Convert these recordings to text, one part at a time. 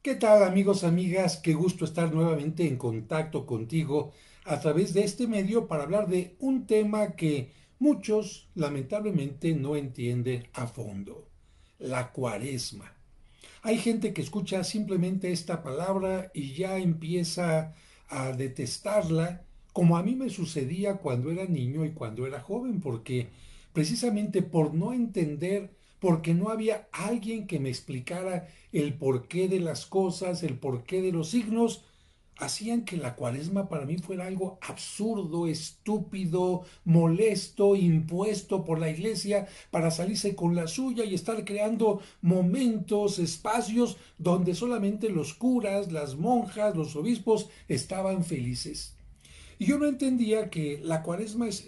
¿Qué tal amigos, amigas? Qué gusto estar nuevamente en contacto contigo a través de este medio para hablar de un tema que muchos lamentablemente no entienden a fondo, la cuaresma. Hay gente que escucha simplemente esta palabra y ya empieza a detestarla, como a mí me sucedía cuando era niño y cuando era joven, porque precisamente por no entender, porque no había alguien que me explicara el porqué de las cosas, el porqué de los signos, hacían que la cuaresma para mí fuera algo absurdo, estúpido, molesto, impuesto por la iglesia para salirse con la suya y estar creando momentos, espacios donde solamente los curas, las monjas, los obispos estaban felices. Y yo no entendía que la cuaresma es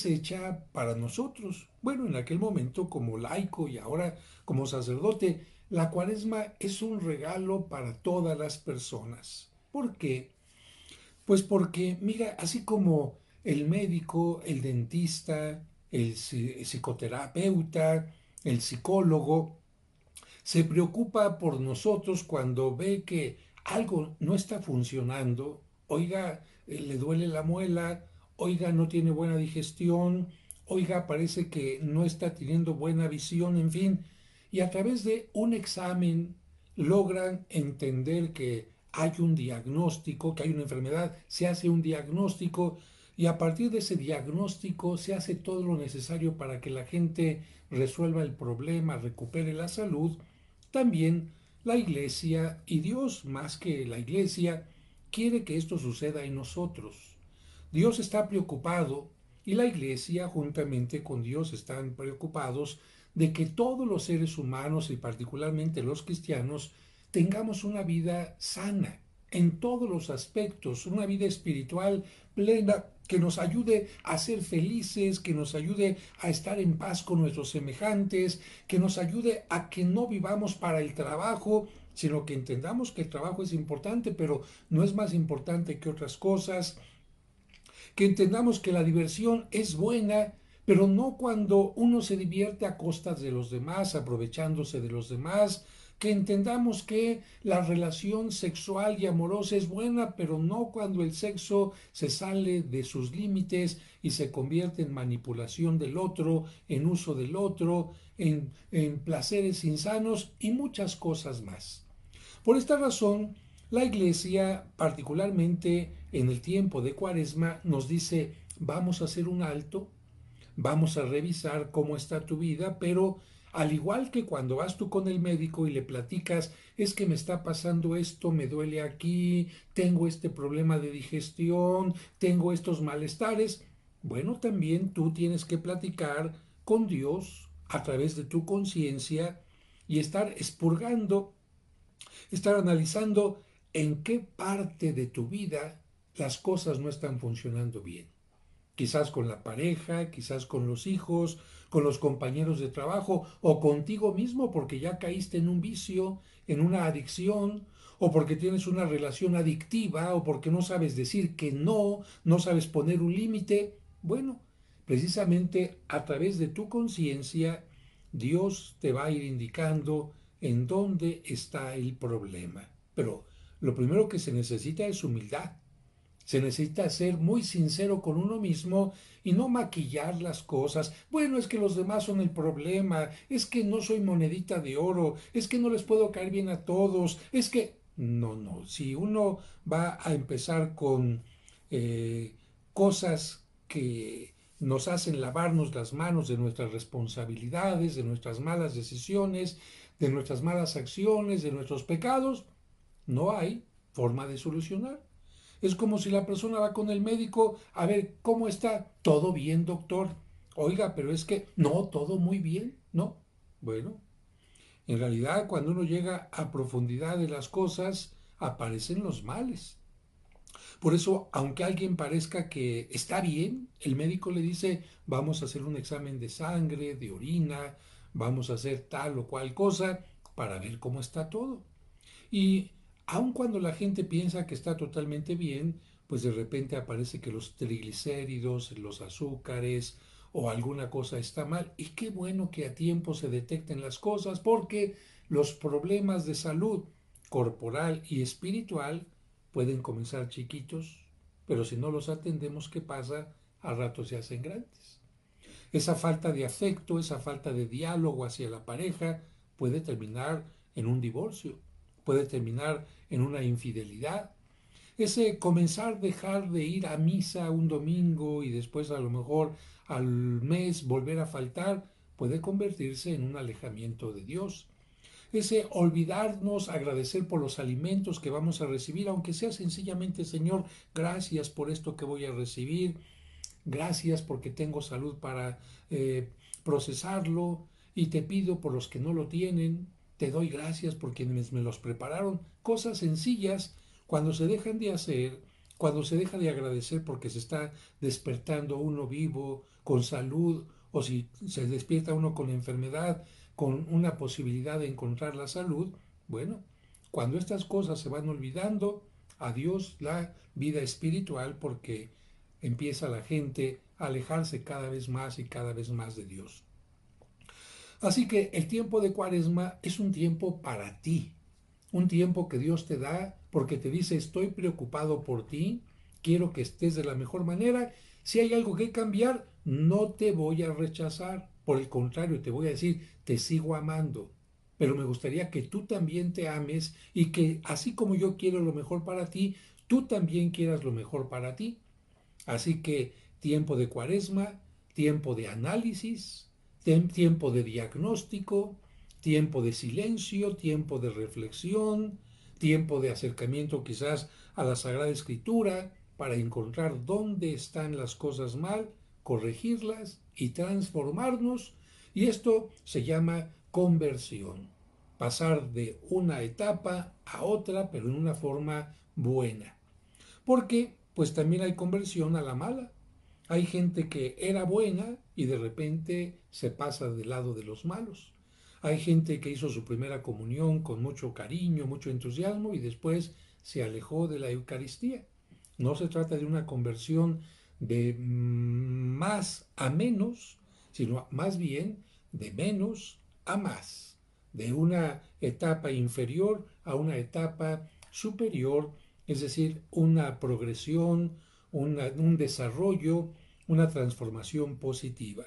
hecha para nosotros. Bueno, en aquel momento como laico y ahora como sacerdote, la cuaresma es un regalo para todas las personas. ¿Por qué? Pues porque, mira, así como el médico, el dentista, el psicoterapeuta, el psicólogo, se preocupa por nosotros cuando ve que algo no está funcionando, oiga, le duele la muela, oiga, no tiene buena digestión, oiga, parece que no está teniendo buena visión, en fin, y a través de un examen logran entender que hay un diagnóstico, que hay una enfermedad, se hace un diagnóstico y a partir de ese diagnóstico se hace todo lo necesario para que la gente resuelva el problema, recupere la salud. También la Iglesia, y Dios más que la Iglesia, quiere que esto suceda en nosotros. Dios está preocupado y la Iglesia, juntamente con Dios, están preocupados de que todos los seres humanos y particularmente los cristianos tengamos una vida sana en todos los aspectos, una vida espiritual plena que nos ayude a ser felices, que nos ayude a estar en paz con nuestros semejantes, que nos ayude a que no vivamos para el trabajo, sino que entendamos que el trabajo es importante, pero no es más importante que otras cosas, que entendamos que la diversión es buena, pero no cuando uno se divierte a costas de los demás, aprovechándose de los demás, que entendamos que la relación sexual y amorosa es buena, pero no cuando el sexo se sale de sus límites y se convierte en manipulación del otro, en uso del otro, en placeres insanos y muchas cosas más. Por esta razón, la Iglesia, particularmente en el tiempo de Cuaresma, nos dice, vamos a hacer un alto, vamos a revisar cómo está tu vida, pero al igual que cuando vas tú con el médico y le platicas, es que me está pasando esto, me duele aquí, tengo este problema de digestión, tengo estos malestares, bueno, también tú tienes que platicar con Dios a través de tu conciencia y estar expurgando, estar analizando en qué parte de tu vida las cosas no están funcionando bien. Quizás con la pareja, quizás con los hijos, con los compañeros de trabajo o contigo mismo porque ya caíste en un vicio, en una adicción, o porque tienes una relación adictiva, o porque no sabes decir que no, no sabes poner un límite. Bueno, precisamente a través de tu conciencia, Dios te va a ir indicando en dónde está el problema. Pero lo primero que se necesita es humildad. Se necesita ser muy sincero con uno mismo y no maquillar las cosas. Bueno, es que los demás son el problema, es que no soy monedita de oro, es que no les puedo caer bien a todos, es que... No, no, si uno va a empezar con eh, cosas que nos hacen lavarnos las manos de nuestras responsabilidades, de nuestras malas decisiones, de nuestras malas acciones, de nuestros pecados, no hay forma de solucionar. Es como si la persona va con el médico a ver cómo está. Todo bien, doctor. Oiga, pero es que no, todo muy bien, ¿no? Bueno, en realidad cuando uno llega a profundidad de las cosas, aparecen los males. Por eso, aunque alguien parezca que está bien, el médico le dice, vamos a hacer un examen de sangre, de orina, vamos a hacer tal o cual cosa para ver cómo está todo. Y aun cuando la gente piensa que está totalmente bien, pues de repente aparece que los triglicéridos, los azúcares o alguna cosa está mal. Y qué bueno que a tiempo se detecten las cosas, porque los problemas de salud corporal y espiritual pueden comenzar chiquitos, pero si no los atendemos, ¿qué pasa? A rato se hacen grandes. Esa falta de afecto, esa falta de diálogo hacia la pareja puede terminar en un divorcio, puede terminar en una infidelidad. Ese comenzar a dejar de ir a misa un domingo y después a lo mejor al mes volver a faltar puede convertirse en un alejamiento de Dios. Ese olvidarnos, agradecer por los alimentos que vamos a recibir, aunque sea sencillamente, Señor, gracias por esto que voy a recibir, gracias porque tengo salud para procesarlo y te pido por los que no lo tienen, te doy gracias por quienes me los prepararon. Cosas sencillas cuando se dejan de hacer, cuando se deja de agradecer porque se está despertando uno vivo, con salud, o si se despierta uno con enfermedad, con una posibilidad de encontrar la salud, bueno, cuando estas cosas se van olvidando, adiós la vida espiritual porque empieza la gente a alejarse cada vez más y cada vez más de Dios. Así que el tiempo de Cuaresma es un tiempo para ti, un tiempo que Dios te da porque te dice estoy preocupado por ti, quiero que estés de la mejor manera, si hay algo que cambiar, no te voy a rechazar, por el contrario, te voy a decir, te sigo amando, pero me gustaría que tú también te ames y que así como yo quiero lo mejor para ti, tú también quieras lo mejor para ti. Así que tiempo de Cuaresma, tiempo de análisis, tiempo de diagnóstico, tiempo de silencio, tiempo de reflexión, tiempo de acercamiento quizás a la Sagrada Escritura para encontrar dónde están las cosas mal, corregirlas y transformarnos. Y esto se llama conversión. Pasar de una etapa a otra, pero en una forma buena. Porque pues también hay conversión a la mala. Hay gente que era buena y de repente se pasa del lado de los malos. Hay gente que hizo su primera comunión con mucho cariño, mucho entusiasmo y después se alejó de la Eucaristía. No se trata de una conversión de más a menos, sino más bien de menos a más, de una etapa inferior a una etapa superior, es decir, una progresión, un desarrollo, una transformación positiva.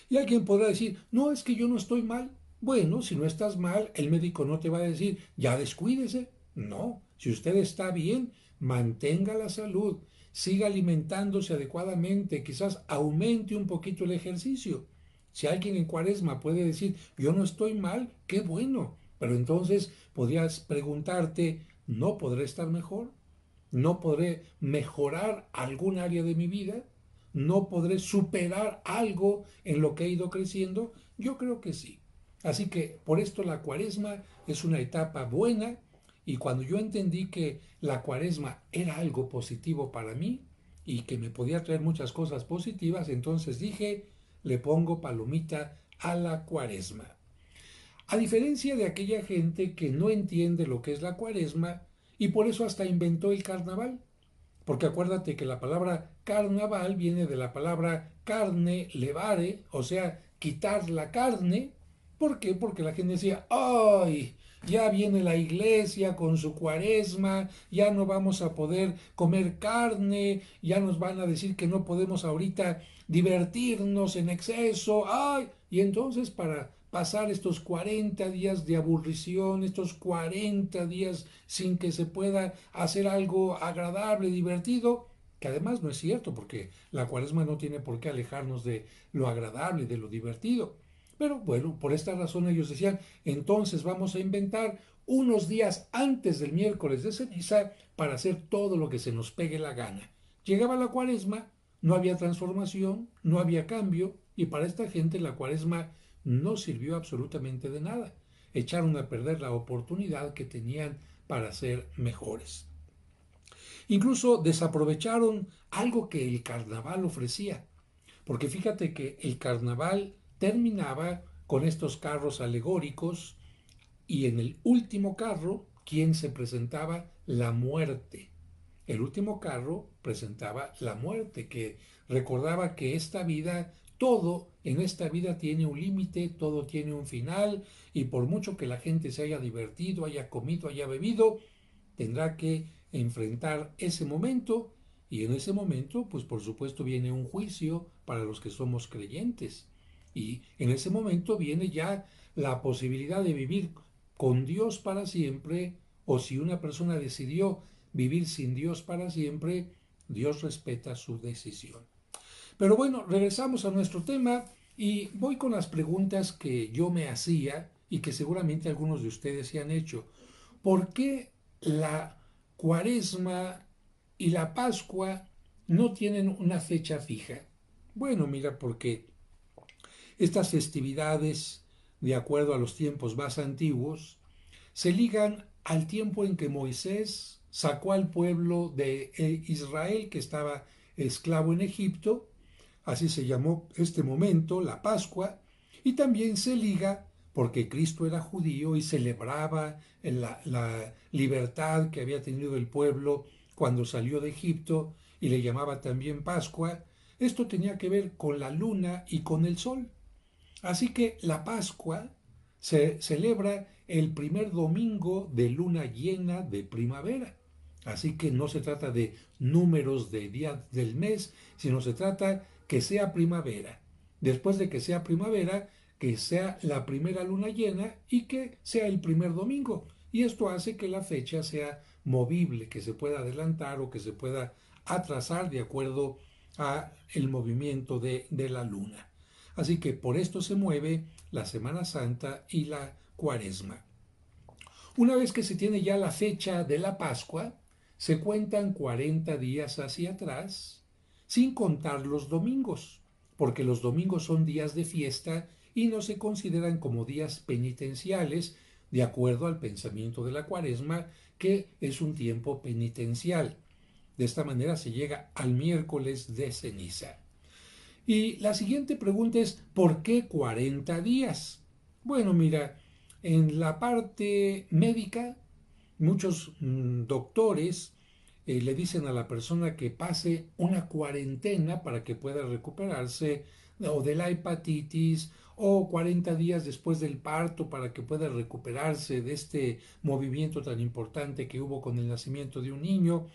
Y alguien podrá decir, no, es que yo no estoy mal. Bueno, si no estás mal, el médico no te va a decir, ya descuídese. No, si usted está bien, mantenga la salud, siga alimentándose adecuadamente, quizás aumente un poquito el ejercicio. Si alguien en Cuaresma puede decir, yo no estoy mal, qué bueno. Pero entonces podrías preguntarte, ¿no podré estar mejor? ¿No podré mejorar algún área de mi vida? ¿No podré superar algo en lo que he ido creciendo? Yo creo que sí. Así que por esto la Cuaresma es una etapa buena y cuando yo entendí que la Cuaresma era algo positivo para mí y que me podía traer muchas cosas positivas, entonces dije, le pongo palomita a la Cuaresma. A diferencia de aquella gente que no entiende lo que es la Cuaresma y por eso hasta inventó el carnaval. Porque acuérdate que la palabra carnaval viene de la palabra carne, levare, o sea, quitar la carne. ¿Por qué? Porque la gente decía, ¡ay! Ya viene la iglesia con su Cuaresma, ya no vamos a poder comer carne, ya nos van a decir que no podemos ahorita divertirnos en exceso, ¡ay! Y entonces para pasar estos 40 días de aburrición, estos 40 días sin que se pueda hacer algo agradable, divertido, que además no es cierto, porque la Cuaresma no tiene por qué alejarnos de lo agradable, de lo divertido. Pero bueno, por esta razón ellos decían, entonces vamos a inventar unos días antes del miércoles de ceniza para hacer todo lo que se nos pegue la gana. Llegaba la Cuaresma, no había transformación, no había cambio, y para esta gente la Cuaresma no sirvió absolutamente de nada. Echaron a perder la oportunidad que tenían para ser mejores. Incluso desaprovecharon algo que el carnaval ofrecía, porque fíjate que el carnaval terminaba con estos carros alegóricos y en el último carro, ¿quién se presentaba? La muerte. El último carro presentaba la muerte, que recordaba que esta vida, todo en esta vida tiene un límite, todo tiene un final, y por mucho que la gente se haya divertido, haya comido, haya bebido, tendrá que enfrentar ese momento, y en ese momento, pues por supuesto viene un juicio para los que somos creyentes. Y en ese momento viene ya la posibilidad de vivir con Dios para siempre, o si una persona decidió vivir sin Dios para siempre, Dios respeta su decisión. Pero bueno, regresamos a nuestro tema y voy con las preguntas que yo me hacía y que seguramente algunos de ustedes se han hecho. ¿Por qué la Cuaresma y la Pascua no tienen una fecha fija? Bueno, mira, porque estas festividades, de acuerdo a los tiempos más antiguos, se ligan al tiempo en que Moisés sacó al pueblo de Israel que estaba esclavo en Egipto, así se llamó este momento, la Pascua, y también se liga porque Cristo era judío y celebraba la libertad que había tenido el pueblo cuando salió de Egipto y le llamaba también Pascua. Esto tenía que ver con la luna y con el sol. Así que la Pascua se celebra el primer domingo de luna llena de primavera. Así que no se trata de números de días del mes, sino se trata que sea primavera. Después de que sea primavera, que sea la primera luna llena y que sea el primer domingo. Y esto hace que la fecha sea movible, que se pueda adelantar o que se pueda atrasar de acuerdo a el movimiento de la luna. Así que por esto se mueve la Semana Santa y la Cuaresma. Una vez que se tiene ya la fecha de la Pascua, se cuentan 40 días hacia atrás, sin contar los domingos, porque los domingos son días de fiesta y no se consideran como días penitenciales, de acuerdo al pensamiento de la Cuaresma, que es un tiempo penitencial. De esta manera se llega al miércoles de ceniza. Y la siguiente pregunta es, ¿por qué 40 días? Bueno, mira, en la parte médica, muchos doctores le dicen a la persona que pase una cuarentena para que pueda recuperarse o de la hepatitis o 40 días después del parto para que pueda recuperarse de este movimiento tan importante que hubo con el nacimiento de un niño.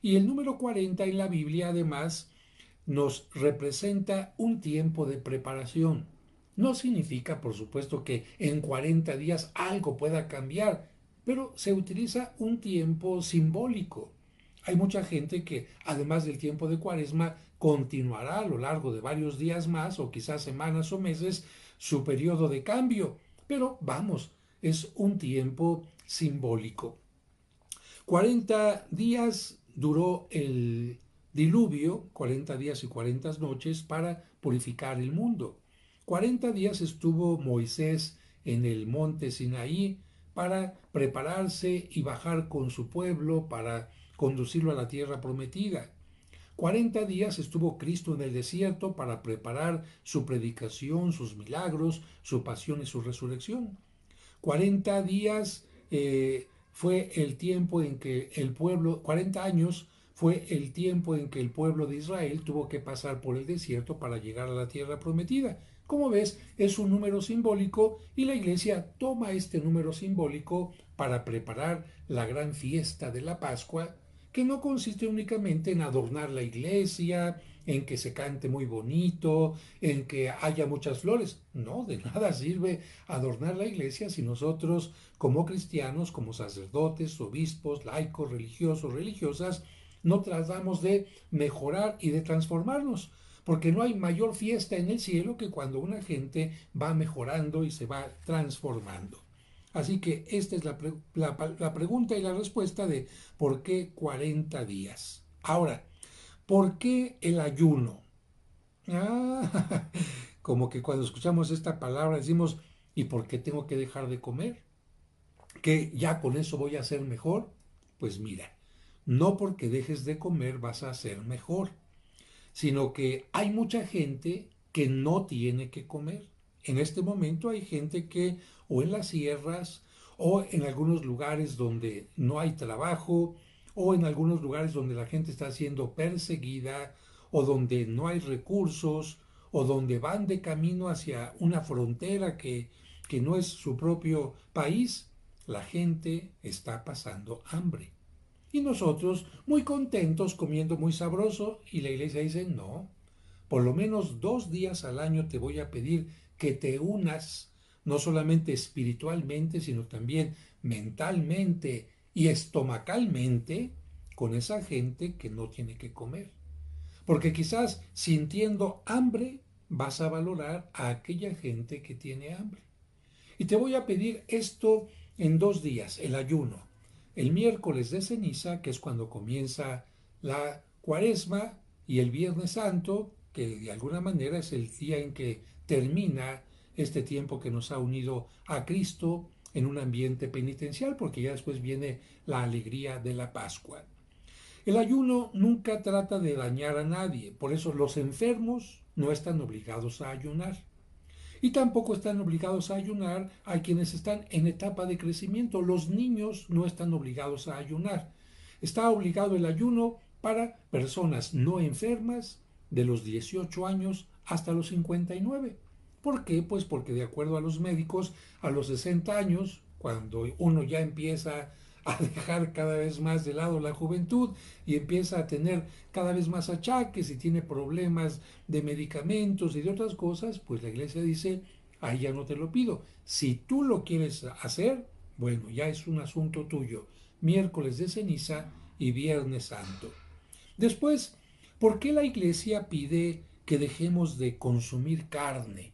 Y el número 40 en la Biblia además nos representa un tiempo de preparación. No significa, por supuesto, que en 40 días algo pueda cambiar, pero se utiliza un tiempo simbólico. Hay mucha gente que, además del tiempo de Cuaresma, continuará a lo largo de varios días más, o quizás semanas o meses, su periodo de cambio. Pero vamos, es un tiempo simbólico. 40 días duró el diluvio, 40 días y 40 noches para purificar el mundo. 40 días estuvo Moisés en el monte Sinaí para prepararse y bajar con su pueblo para conducirlo a la tierra prometida. 40 días estuvo Cristo en el desierto para preparar su predicación, sus milagros, su pasión y su resurrección. 40 días fue el tiempo en que el pueblo, 40 años fue el tiempo en que el pueblo de Israel tuvo que pasar por el desierto para llegar a la tierra prometida. Como ves, es un número simbólico y la iglesia toma este número simbólico para preparar la gran fiesta de la Pascua, que no consiste únicamente en adornar la iglesia, en que se cante muy bonito, en que haya muchas flores. No, de nada sirve adornar la iglesia si nosotros, como cristianos, como sacerdotes, obispos, laicos, religiosos, religiosas, no tratamos de mejorar y de transformarnos. Porque no hay mayor fiesta en el cielo que cuando una gente va mejorando y se va transformando. Así que esta es la pregunta y la respuesta de por qué 40 días. Ahora, ¿por qué el ayuno? Ah, como que cuando escuchamos esta palabra decimos, ¿y por qué tengo que dejar de comer? ¿Que ya con eso voy a ser mejor? Pues mira, no porque dejes de comer vas a ser mejor, sino que hay mucha gente que no tiene que comer. En este momento hay gente que o en las sierras o en algunos lugares donde no hay trabajo o en algunos lugares donde la gente está siendo perseguida, o donde no hay recursos, o donde van de camino hacia una frontera que no es su propio país, la gente está pasando hambre. Y nosotros muy contentos comiendo muy sabroso y la iglesia dice, no, por lo menos 2 días al año te voy a pedir que te unas, no solamente espiritualmente, sino también mentalmente y estomacalmente con esa gente que no tiene que comer. Porque quizás sintiendo hambre vas a valorar a aquella gente que tiene hambre. Y te voy a pedir esto en 2 días, el ayuno. El miércoles de ceniza, que es cuando comienza la cuaresma, y el viernes santo, que de alguna manera es el día en que termina este tiempo que nos ha unido a Cristo en un ambiente penitencial, porque ya después viene la alegría de la Pascua. El ayuno nunca trata de dañar a nadie, por eso los enfermos no están obligados a ayunar. Y tampoco están obligados a ayunar a quienes están en etapa de crecimiento. Los niños no están obligados a ayunar. Está obligado el ayuno para personas no enfermas de los 18 años hasta los 59. ¿Por qué? Pues porque de acuerdo a los médicos, a los 60 años, cuando uno ya empieza a dejar cada vez más de lado la juventud y empieza a tener cada vez más achaques y tiene problemas de medicamentos y de otras cosas, pues la iglesia dice, ahí ya no te lo pido. Si tú lo quieres hacer, bueno, ya es un asunto tuyo. Miércoles de ceniza y viernes santo. Después, ¿por qué la iglesia pide que dejemos de consumir carne?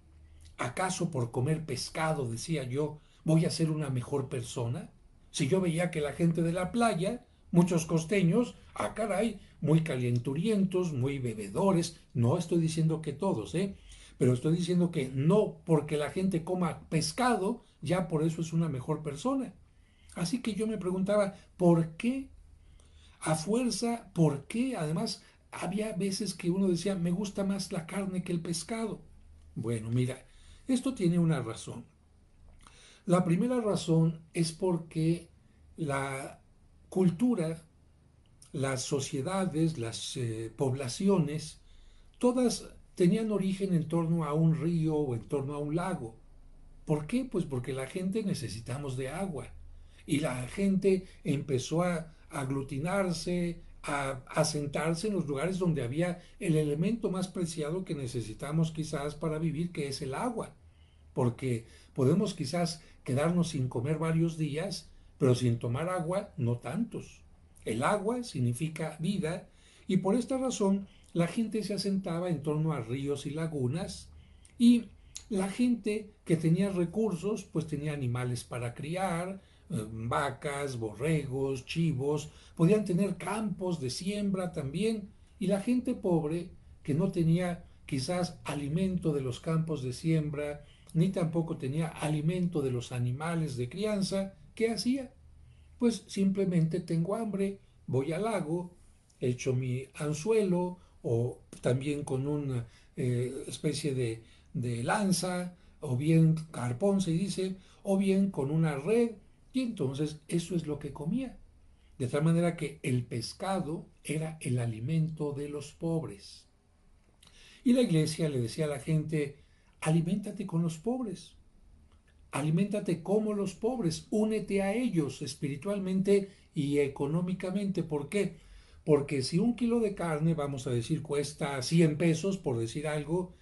¿Acaso por comer pescado, decía yo, voy a ser una mejor persona? Si yo veía que la gente de la playa, muchos costeños, caray, muy calenturientos, muy bebedores, no estoy diciendo que todos, pero estoy diciendo que no porque la gente coma pescado, ya por eso es una mejor persona. Así que yo me preguntaba, ¿por qué? A fuerza, ¿por qué? Además, había veces que uno decía, me gusta más la carne que el pescado. Bueno, mira, esto tiene una razón. La primera razón es porque la cultura, las sociedades, las poblaciones, todas tenían origen en torno a un río o en torno a un lago. ¿Por qué? Pues porque la gente necesitamos de agua. Y la gente empezó a aglutinarse, a asentarse en los lugares donde había el elemento más preciado que necesitamos quizás para vivir, que es el agua. Porque podemos quizás quedarnos sin comer varios días, pero sin tomar agua no tantos. El agua significa vida y por esta razón la gente se asentaba en torno a ríos y lagunas y la gente que tenía recursos pues tenía animales para criar, vacas, borregos, chivos, podían tener campos de siembra también y la gente pobre que no tenía quizás alimento de los campos de siembra, ni tampoco tenía alimento de los animales de crianza, ¿qué hacía? Pues simplemente tengo hambre, voy al lago, echo mi anzuelo o también con una especie de lanza o bien carpón se dice, o bien con una red y entonces eso es lo que comía. De tal manera que el pescado era el alimento de los pobres. Y la iglesia le decía a la gente, aliméntate con los pobres, aliméntate como los pobres, únete a ellos espiritualmente y económicamente. ¿Por qué? Porque si 1 kilo de carne, vamos a decir, cuesta 100 pesos, por decir algo,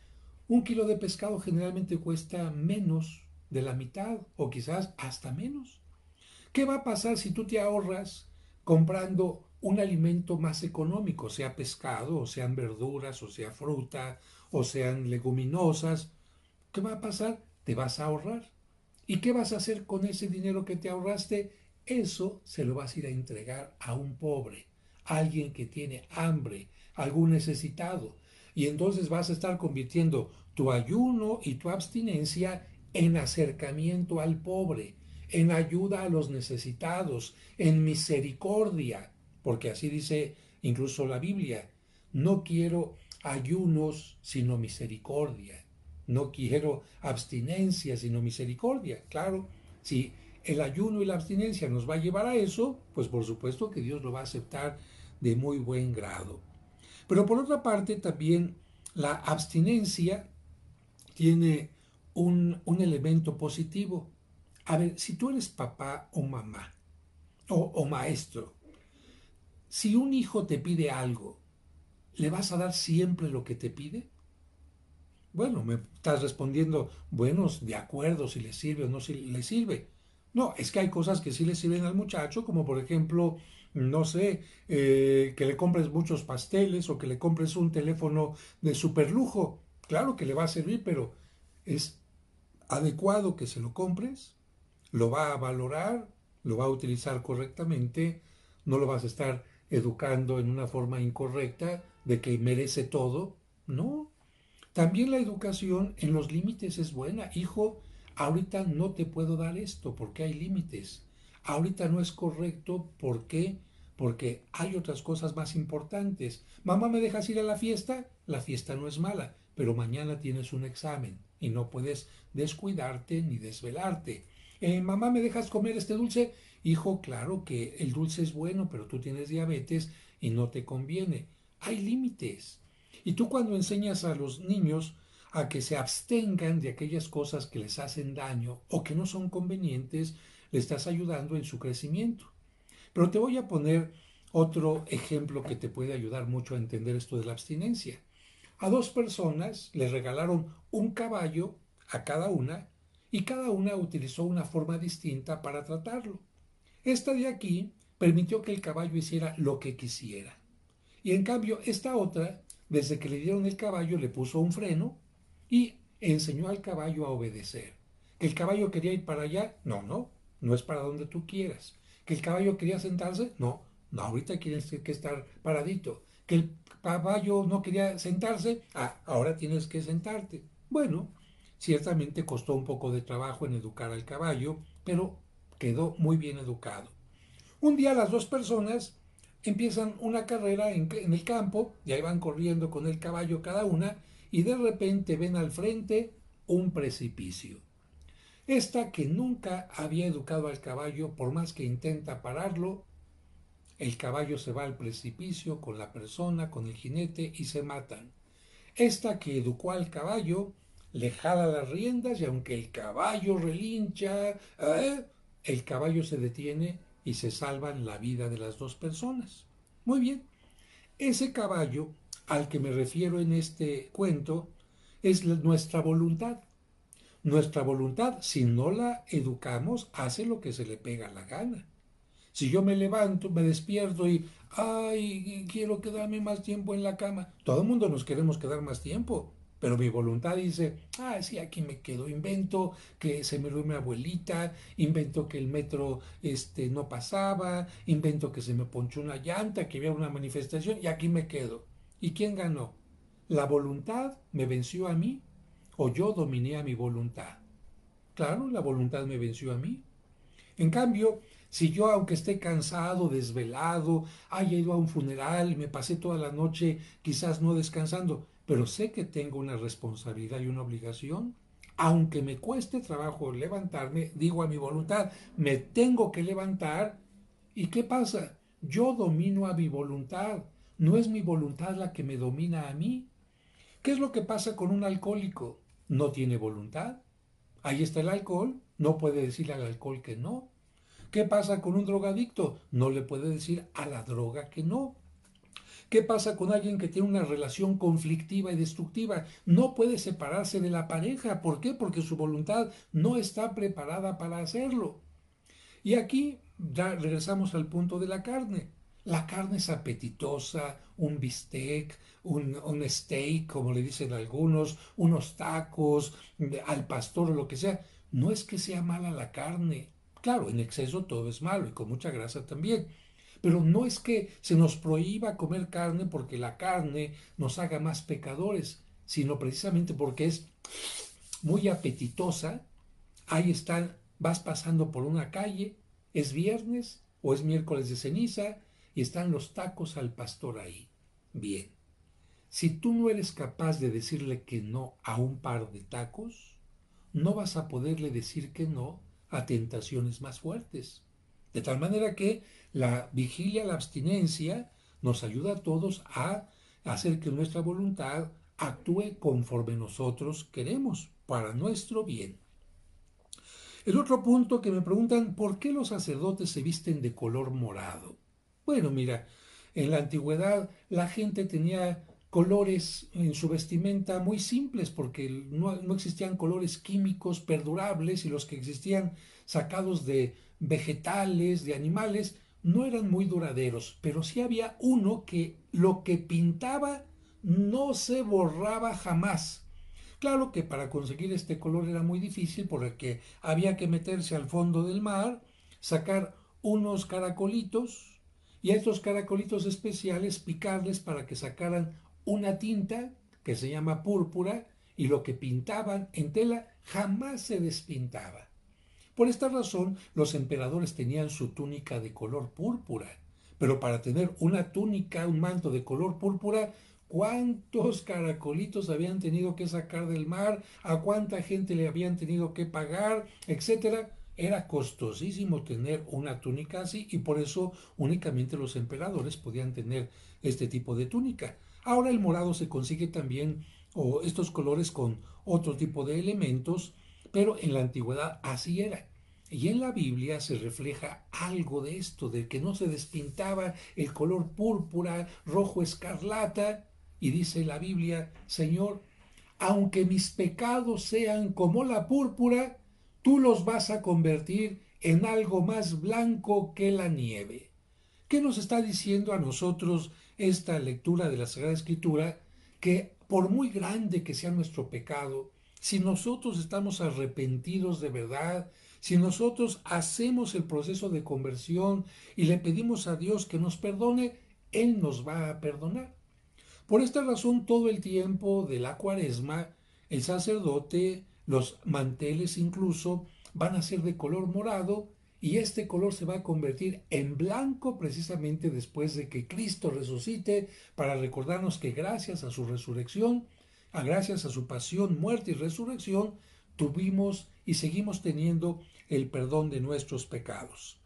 1 kilo de pescado generalmente cuesta menos de la mitad o quizás hasta menos. ¿Qué va a pasar si tú te ahorras comprando un alimento más económico, sea pescado, o sean verduras, o sea fruta, o sean leguminosas? ¿Qué va a pasar? Te vas a ahorrar. ¿Y qué vas a hacer con ese dinero que te ahorraste? Eso se lo vas a ir a entregar a un pobre, a alguien que tiene hambre, algún necesitado. Y entonces vas a estar convirtiendo tu ayuno y tu abstinencia en acercamiento al pobre, en ayuda a los necesitados, en misericordia, porque así dice incluso la Biblia. No quiero ayunos, sino misericordia. No quiero abstinencia, sino misericordia. Claro, si el ayuno y la abstinencia nos va a llevar a eso, pues por supuesto que Dios lo va a aceptar de muy buen grado. Pero por otra parte también la abstinencia tiene un elemento positivo. A ver, si tú eres papá o mamá o maestro, si un hijo te pide algo, ¿le vas a dar siempre lo que te pide? Bueno, me estás respondiendo, bueno, de acuerdo, si le sirve o no si le sirve. No, es que hay cosas que sí le sirven al muchacho, como por ejemplo, no sé, que le compres muchos pasteles o que le compres un teléfono de super lujo. Claro que le va a servir, pero es adecuado que se lo compres, lo va a valorar, lo va a utilizar correctamente, no lo vas a estar educando en una forma incorrecta de que merece todo. No, también la educación en los límites es buena. Hijo, ahorita no te puedo dar esto porque hay límites. Ahorita no es correcto. ¿Por qué? Porque hay otras cosas más importantes. Mamá, ¿me dejas ir a la fiesta? La fiesta no es mala, pero mañana tienes un examen y no puedes descuidarte ni desvelarte. Mamá, ¿me dejas comer este dulce? Hijo, claro que el dulce es bueno, pero tú tienes diabetes y no te conviene. Hay límites. Y tú cuando enseñas a los niños a que se abstengan de aquellas cosas que les hacen daño o que no son convenientes, le estás ayudando en su crecimiento. Pero te voy a poner otro ejemplo que te puede ayudar mucho a entender esto de la abstinencia. A dos personas les regalaron un caballo a cada una y cada una utilizó una forma distinta para tratarlo. Esta de aquí permitió que el caballo hiciera lo que quisiera. Y en cambio, esta otra, desde que le dieron el caballo, le puso un freno y enseñó al caballo a obedecer. Que el caballo quería ir para allá, no, no, no es para donde tú quieras. Que el caballo quería sentarse, no, no, ahorita tienes que estar paradito. Que el caballo no quería sentarse, ahora tienes que sentarte. Bueno, ciertamente costó un poco de trabajo en educar al caballo, pero quedó muy bien educado. Un día las dos personas empiezan una carrera en el campo, y ahí van corriendo con el caballo cada una, y de repente ven al frente un precipicio. Esta que nunca había educado al caballo, por más que intenta pararlo, el caballo se va al precipicio con la persona, con el jinete, y se matan. Esta que educó al caballo, le jala las riendas y aunque el caballo relincha, el caballo se detiene y se salvan la vida de las dos personas. Muy bien, ese caballo al que me refiero en este cuento es nuestra voluntad. Nuestra voluntad, si no la educamos, hace lo que se le pega la gana. Si yo me levanto, me despierto y, ay, quiero quedarme más tiempo en la cama. Todo el mundo nos queremos quedar más tiempo. Pero mi voluntad dice, sí, aquí me quedo. Invento que se me murió mi abuelita, invento que el metro no pasaba, invento que se me ponchó una llanta, que había una manifestación y aquí me quedo. ¿Y quién ganó? ¿La voluntad me venció a mí o yo dominé a mi voluntad? Claro, la voluntad me venció a mí. En cambio, si yo, aunque esté cansado, desvelado, haya ido a un funeral y me pasé toda la noche quizás no descansando, pero sé que tengo una responsabilidad y una obligación, aunque me cueste trabajo levantarme, digo a mi voluntad, me tengo que levantar. ¿Y qué pasa? Yo domino a mi voluntad, no es mi voluntad la que me domina a mí. ¿Qué es lo que pasa con un alcohólico? No tiene voluntad. Ahí está el alcohol, no puede decirle al alcohol que no. ¿Qué pasa con un drogadicto? No le puede decir a la droga que no. ¿Qué pasa con alguien que tiene una relación conflictiva y destructiva? No puede separarse de la pareja. ¿Por qué? Porque su voluntad no está preparada para hacerlo. Y aquí ya regresamos al punto de la carne. La carne es apetitosa, un bistec, un steak, como le dicen algunos, unos tacos, al pastor o lo que sea. No es que sea mala la carne. Claro, en exceso todo es malo y con mucha grasa también. Pero no es que se nos prohíba comer carne porque la carne nos haga más pecadores, sino precisamente porque es muy apetitosa. Ahí están, vas pasando por una calle, es viernes o es miércoles de ceniza y están los tacos al pastor ahí. Bien, si tú no eres capaz de decirle que no a un par de tacos, no vas a poderle decir que no a tentaciones más fuertes. De tal manera que la vigilia, la abstinencia, nos ayuda a todos a hacer que nuestra voluntad actúe conforme nosotros queremos, para nuestro bien. El otro punto que me preguntan, ¿por qué los sacerdotes se visten de color morado? Bueno, mira, en la antigüedad la gente tenía colores en su vestimenta muy simples porque no existían colores químicos perdurables y los que existían sacados de vegetales, de animales, no eran muy duraderos, pero sí había uno que lo que pintaba no se borraba jamás. Claro que para conseguir este color era muy difícil porque había que meterse al fondo del mar, sacar unos caracolitos y a estos caracolitos especiales picarles para que sacaran una tinta que se llama púrpura y lo que pintaban en tela jamás se despintaba. Por esta razón, los emperadores tenían su túnica de color púrpura. Pero para tener una túnica, un manto de color púrpura, ¿cuántos caracolitos habían tenido que sacar del mar? ¿A cuánta gente le habían tenido que pagar? Etcétera. Era costosísimo tener una túnica así y por eso únicamente los emperadores podían tener este tipo de túnica. Ahora el morado se consigue también, o estos colores con otro tipo de elementos, pero en la antigüedad así era. Y en la Biblia se refleja algo de esto, de que no se despintaba el color púrpura, rojo escarlata. Y dice la Biblia, Señor, aunque mis pecados sean como la púrpura, tú los vas a convertir en algo más blanco que la nieve. ¿Qué nos está diciendo a nosotros esta lectura de la Sagrada Escritura? Que por muy grande que sea nuestro pecado, si nosotros estamos arrepentidos de verdad, si nosotros hacemos el proceso de conversión y le pedimos a Dios que nos perdone, Él nos va a perdonar. Por esta razón, todo el tiempo de la Cuaresma, el sacerdote, los manteles incluso, van a ser de color morado y este color se va a convertir en blanco precisamente después de que Cristo resucite para recordarnos que gracias a su resurrección, gracias a su pasión, muerte y resurrección, tuvimos y seguimos teniendo el perdón de nuestros pecados.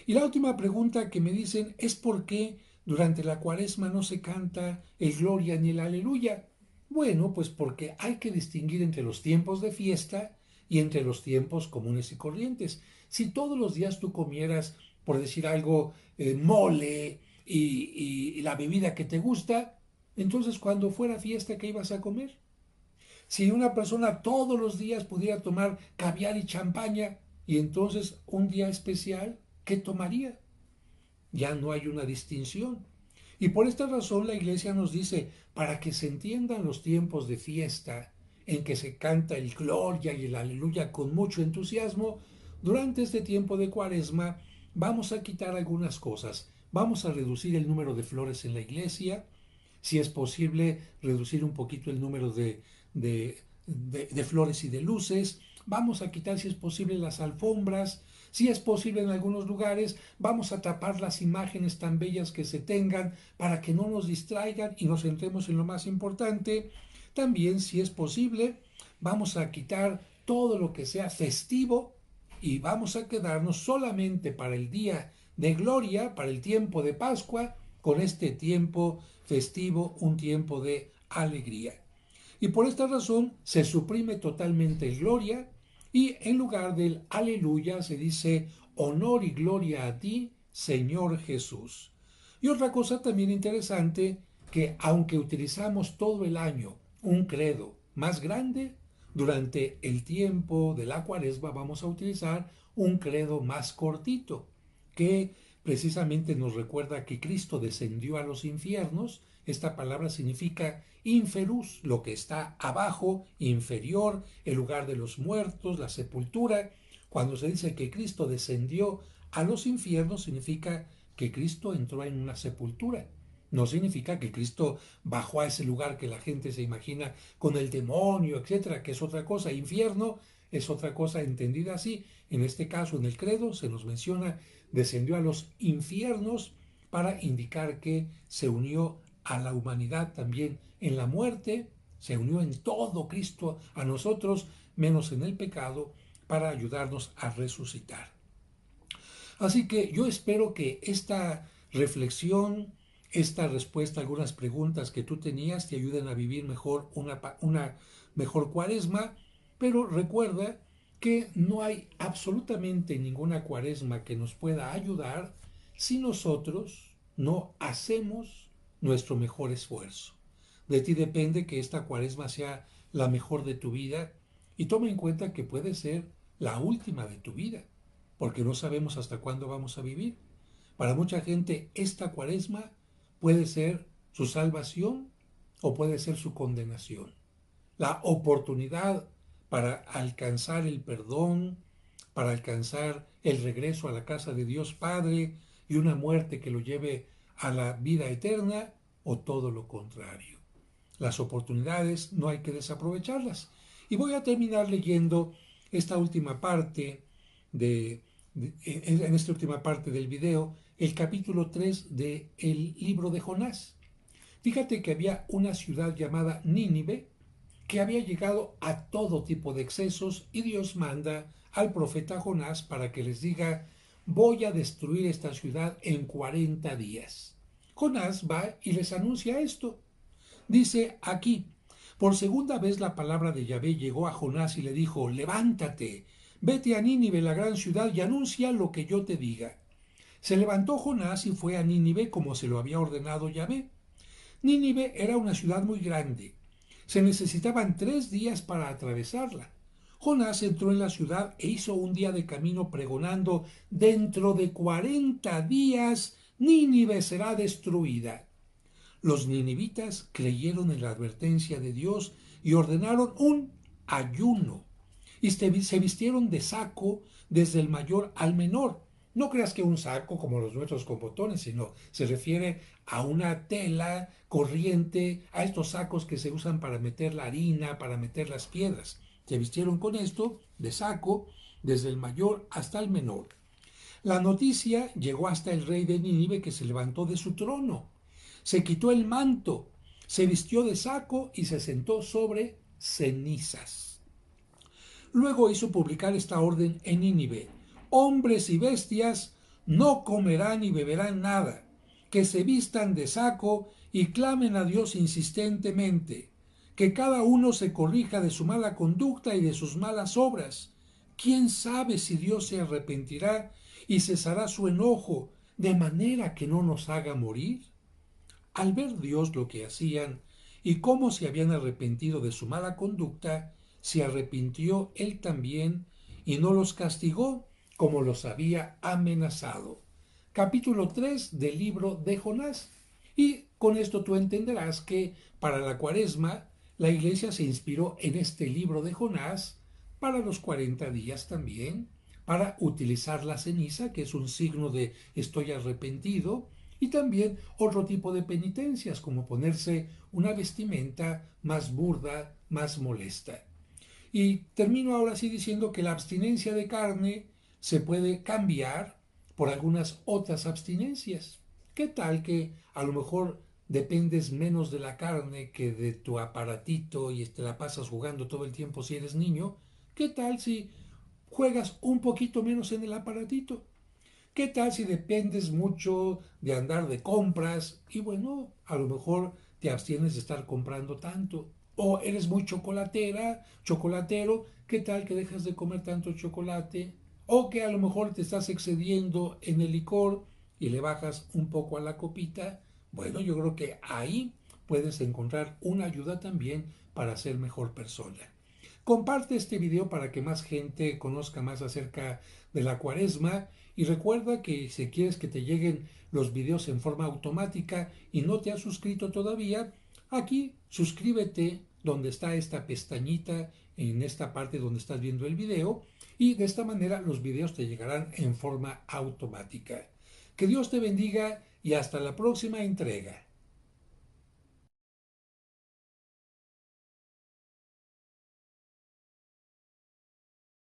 Y la última pregunta que me dicen es por qué durante la Cuaresma no se canta el Gloria ni el Aleluya. Bueno, pues porque hay que distinguir entre los tiempos de fiesta y entre los tiempos comunes y corrientes. Si todos los días tú comieras, por decir algo, mole y la bebida que te gusta, entonces cuando fuera fiesta, ¿qué ibas a comer? Si una persona todos los días pudiera tomar caviar y champaña, y entonces un día especial, ¿qué tomaría? Ya no hay una distinción. Y por esta razón la iglesia nos dice, para que se entiendan los tiempos de fiesta en que se canta el gloria y el aleluya con mucho entusiasmo, durante este tiempo de Cuaresma vamos a quitar algunas cosas. Vamos a reducir el número de flores en la iglesia, si es posible reducir un poquito el número de flores y de luces, vamos a quitar si es posible las alfombras, si es posible en algunos lugares, vamos a tapar las imágenes tan bellas que se tengan para que no nos distraigan y nos centremos en lo más importante. También, si es posible, vamos a quitar todo lo que sea festivo y vamos a quedarnos solamente para el día de gloria, para el tiempo de Pascua, con este tiempo festivo, un tiempo de alegría. Y por esta razón se suprime totalmente el gloria y en lugar del aleluya se dice honor y gloria a ti, Señor Jesús. Y otra cosa también interesante, que aunque utilizamos todo el año un credo más grande, durante el tiempo de la Cuaresma vamos a utilizar un credo más cortito, que precisamente nos recuerda que Cristo descendió a los infiernos. Esta palabra significa inferus, lo que está abajo, inferior, el lugar de los muertos, la sepultura. Cuando se dice que Cristo descendió a los infiernos, significa que Cristo entró en una sepultura. No significa que Cristo bajó a ese lugar que la gente se imagina con el demonio, etcétera, que es otra cosa. Infierno es otra cosa entendida así. En este caso, en el credo, se nos menciona descendió a los infiernos para indicar que se unió a la humanidad también en la muerte, se unió en todo Cristo a nosotros, menos en el pecado, para ayudarnos a resucitar. Así que yo espero que esta reflexión, esta respuesta a algunas preguntas que tú tenías te ayuden a vivir mejor una mejor cuaresma, pero recuerda que no hay absolutamente ninguna cuaresma que nos pueda ayudar si nosotros no hacemos nuestro mejor esfuerzo. De ti depende que esta cuaresma sea la mejor de tu vida y toma en cuenta que puede ser la última de tu vida, porque no sabemos hasta cuándo vamos a vivir. Para mucha gente esta cuaresma puede ser su salvación o puede ser su condenación. La oportunidad para alcanzar el perdón, para alcanzar el regreso a la casa de Dios Padre y una muerte que lo lleve a la vida eterna, o todo lo contrario. Las oportunidades no hay que desaprovecharlas. Y voy a terminar leyendo esta última parte en esta última parte del video, el capítulo 3 del libro de Jonás. Fíjate que había una ciudad llamada Nínive que había llegado a todo tipo de excesos y Dios manda al profeta Jonás para que les diga: voy a destruir esta ciudad en 40 días. Jonás va y les anuncia esto. Dice aquí: por segunda vez la palabra de Yahvé llegó a Jonás y le dijo: levántate, vete a Nínive, la gran ciudad, y anuncia lo que yo te diga. Se levantó Jonás y fue a Nínive como se lo había ordenado Yahvé. Nínive era una ciudad muy grande. Se necesitaban 3 días para atravesarla. Jonás entró en la ciudad e hizo un día de camino pregonando: dentro de 40 días Nínive será destruida. Los ninivitas creyeron en la advertencia de Dios y ordenaron un ayuno. Y se vistieron de saco desde el mayor al menor. No creas que un saco como los nuestros con botones, sino se refiere a una tela corriente, a estos sacos que se usan para meter la harina, para meter las piedras. Se vistieron con esto, de saco, desde el mayor hasta el menor. La noticia llegó hasta el rey de Nínive, que se levantó de su trono. Se quitó el manto, se vistió de saco y se sentó sobre cenizas. Luego hizo publicar esta orden en Nínive: hombres y bestias no comerán ni beberán nada, que se vistan de saco y clamen a Dios insistentemente, que cada uno se corrija de su mala conducta y de sus malas obras. ¿Quién sabe si Dios se arrepentirá y cesará su enojo, de manera que no nos haga morir? Al ver Dios lo que hacían y cómo se habían arrepentido de su mala conducta, se arrepintió él también y no los castigó como los había amenazado. Capítulo 3 del libro de Jonás. Y con esto tú entenderás que para la cuaresma la iglesia se inspiró en este libro de Jonás para los 40 días también, para utilizar la ceniza, que es un signo de estoy arrepentido, y también otro tipo de penitencias, como ponerse una vestimenta más burda, más molesta. Y termino ahora sí diciendo que la abstinencia de carne se puede cambiar por algunas otras abstinencias. ¿Qué tal que a lo mejor dependes menos de la carne que de tu aparatito y te la pasas jugando todo el tiempo si eres niño? ¿Qué tal si juegas un poquito menos en el aparatito? ¿Qué tal si dependes mucho de andar de compras y bueno, a lo mejor te abstienes de estar comprando tanto? O eres muy chocolatera, chocolatero, ¿qué tal que dejas de comer tanto chocolate? O que a lo mejor te estás excediendo en el licor y le bajas un poco a la copita. Bueno, yo creo que ahí puedes encontrar una ayuda también para ser mejor persona. Comparte este video para que más gente conozca más acerca de la cuaresma y recuerda que si quieres que te lleguen los videos en forma automática y no te has suscrito todavía, aquí suscríbete donde está esta pestañita en esta parte donde estás viendo el video y de esta manera los videos te llegarán en forma automática. Que Dios te bendiga y hasta la próxima entrega.